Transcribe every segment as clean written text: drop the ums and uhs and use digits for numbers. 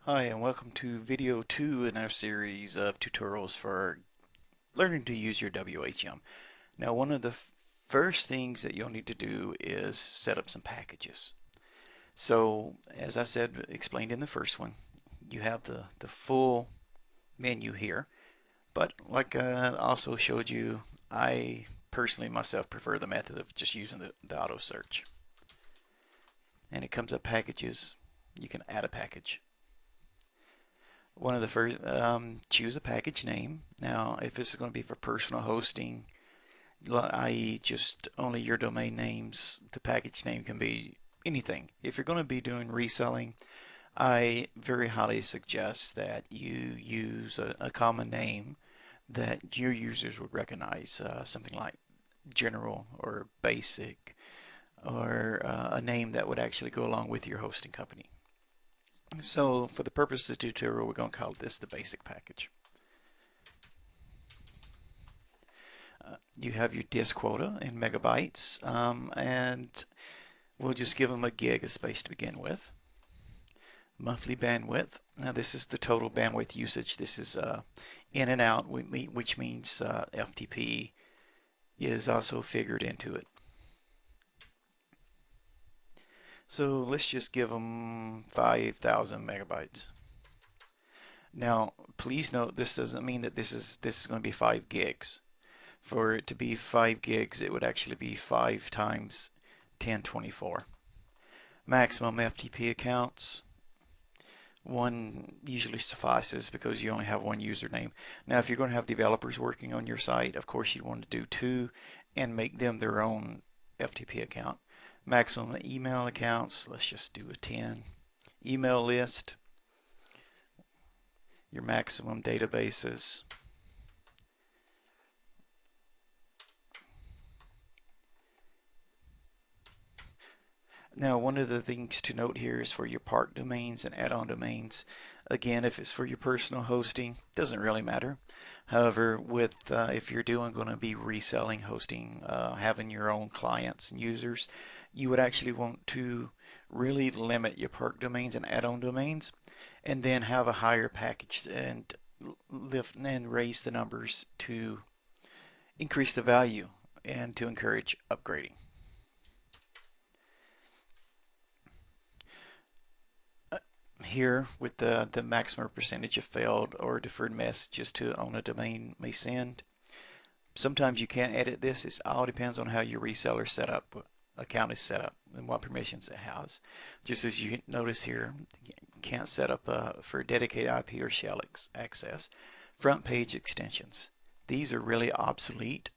Hi, and welcome to video 2 in our series of tutorials for learning to use your WHM. Now, one of the first things that you'll need to do is set up some packages. So, as I said, explained in the first one, you have the full menu here, but like I also showed you, I personally myself prefer the method of just using the auto search. And it comes up packages. You can add a package. One of the first, choose a package name. Now, if this is going to be for personal hosting, i.e. just only your domain names, the package name can be anything. If you're going to be doing reselling, I very highly suggest that you use a common name that your users would recognize, something like general or basic, or a name that would actually go along with your hosting company. So for the purpose of the tutorial, we're going to call this the basic package. You have your disk quota in megabytes, and we'll just give them a gig of space to begin with. Monthly bandwidth. Now this is the total bandwidth usage. This is in and out, which means FTP is also figured into it. So let's just give them 5,000 megabytes. Now, please note this doesn't mean that this is going to be 5 gigs. For it to be 5 gigs, it would actually be 5 times 1024. Maximum FTP accounts. One usually suffices because you only have one username. Now, if you're going to have developers working on your site, of course you'd want to do 2 and make them their own FTP account. Maximum email accounts, let's just do a 10. Email list, your maximum databases. Now, one of the things to note here is for your part domains and add-on domains. Again, if it's for your personal hosting, doesn't really matter. However, with if you're going to be reselling hosting, having your own clients and users, you would actually want to really limit your part domains and add-on domains, and then have a higher package and lift and raise the numbers to increase the value and to encourage upgrading. Here with the maximum percentage of failed or deferred messages to own a domain may send. Sometimes you can't edit this. It all depends on how your reseller setup account is set up and what permissions it has. Just as you notice here, you can't set up for dedicated IP or shell access. Front page extensions. These are really obsolete,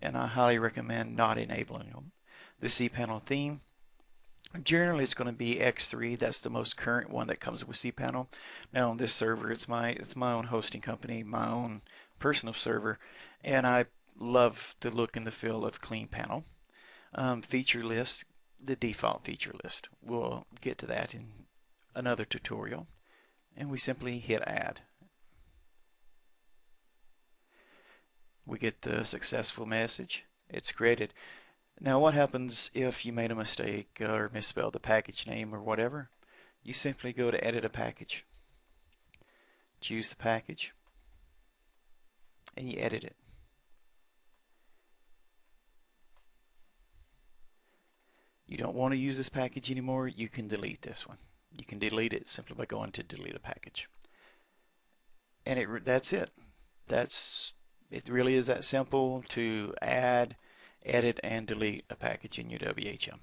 and I highly recommend not enabling them. The cPanel theme. Generally, it's going to be X3. That's the most current one that comes with cPanel. Now on this server, it's my own hosting company, my own personal server, and I love the look and the feel of clean panel. Feature list, the default feature list. We'll get to that in another tutorial, and we simply hit add. We get the successful message. It's created. Now what happens if you made a mistake or misspelled the package name or whatever? You simply go to edit a package, choose the package, and you edit it. You don't want to use this package anymore, you can delete this one. You can delete it simply by going to delete a package. And that's it. It really is that simple to add, edit, and delete a package in your WHM.